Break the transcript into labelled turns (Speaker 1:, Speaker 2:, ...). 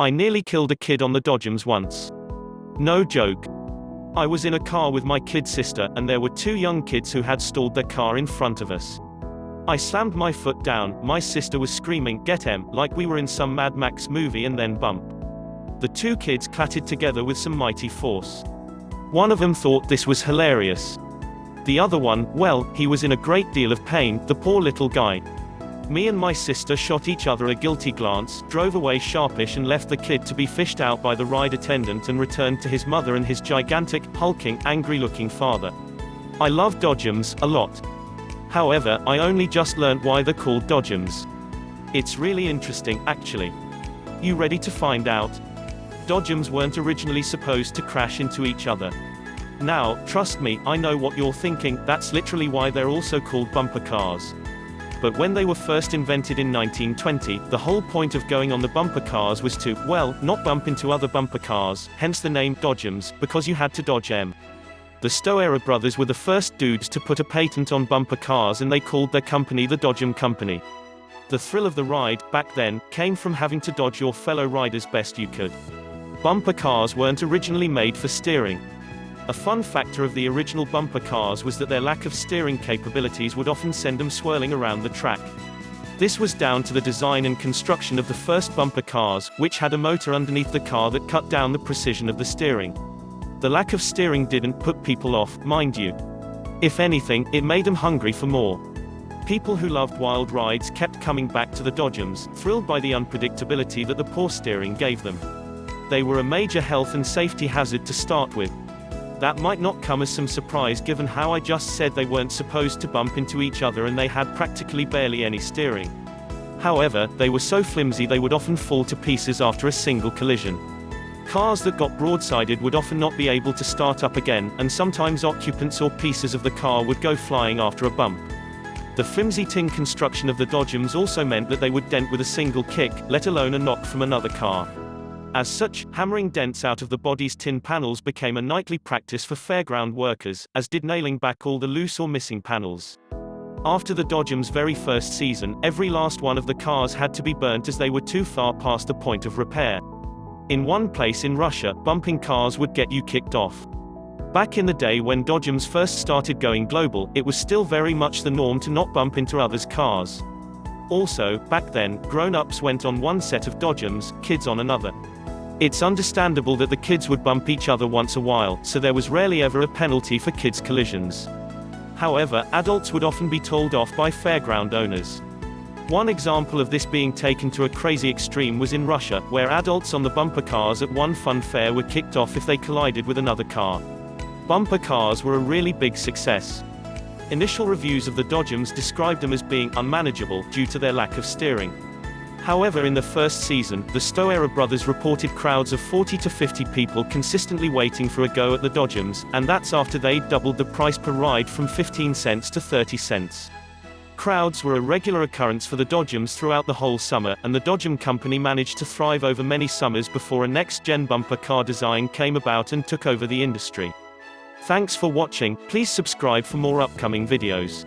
Speaker 1: I nearly killed a kid on the Dodgems once. No joke. I was in a car with my kid sister, and there were two young kids who had stalled their car in front of us. I slammed my foot down, my sister was screaming, "Get em," like we were in some Mad Max movie, and then bump. The two kids clattered together with some mighty force. One of them thought this was hilarious. The other one, well, he was in a great deal of pain, the poor little guy. Me and my sister shot each other a guilty glance, drove away sharpish, and left the kid to be fished out by the ride attendant and returned to his mother and his gigantic, hulking, angry-looking father. I love Dodgems a lot. However, I only just learned why they're called Dodgems. It's really interesting, actually. You ready to find out? Dodgems weren't originally supposed to crash into each other. Now, trust me, I know what you're thinking, that's literally why they're also called bumper cars. But when they were first invented in 1920, the whole point of going on the bumper cars was to, well, not bump into other bumper cars, hence the name Dodgems, because you had to dodge em. The Stoera brothers were the first dudes to put a patent on bumper cars, and they called their company the Dodgem Company. The thrill of the ride, back then, came from having to dodge your fellow riders best you could. Bumper cars weren't originally made for steering. A fun factor of the original bumper cars was that their lack of steering capabilities would often send them swirling around the track. This was down to the design and construction of the first bumper cars, which had a motor underneath the car that cut down the precision of the steering. The lack of steering didn't put people off, mind you. If anything, it made them hungry for more. People who loved wild rides kept coming back to the Dodgems, thrilled by the unpredictability that the poor steering gave them. They were a major health and safety hazard to start with. That might not come as some surprise given how I just said they weren't supposed to bump into each other and they had practically barely any steering. However, they were so flimsy they would often fall to pieces after a single collision. Cars that got broadsided would often not be able to start up again, and sometimes occupants or pieces of the car would go flying after a bump. The flimsy tin construction of the Dodgems also meant that they would dent with a single kick, let alone a knock from another car. As such, hammering dents out of the body's tin panels became a nightly practice for fairground workers, as did nailing back all the loose or missing panels. After the Dodgems' very first season, every last one of the cars had to be burnt as they were too far past the point of repair. In one place in Russia, bumping cars would get you kicked off. Back in the day when Dodgems first started going global, it was still very much the norm to not bump into others' cars. Also, back then, grown-ups went on one set of Dodgems, kids on another. It's understandable that the kids would bump each other once a while, so there was rarely ever a penalty for kids' collisions. However, adults would often be told off by fairground owners. One example of this being taken to a crazy extreme was in Russia, where adults on the bumper cars at one fun fair were kicked off if they collided with another car. Bumper cars were a really big success. Initial reviews of the Dodgems described them as being unmanageable due to their lack of steering. However, in the first season, the Stoera brothers reported crowds of 40 to 50 people consistently waiting for a go at the Dodgems, and that's after they'd doubled the price per ride from 15 cents to 30 cents. Crowds were a regular occurrence for the Dodgems throughout the whole summer, and the Dodgem Company managed to thrive over many summers before a next-gen bumper car design came about and took over the industry. Thanks for watching, please subscribe for more upcoming videos.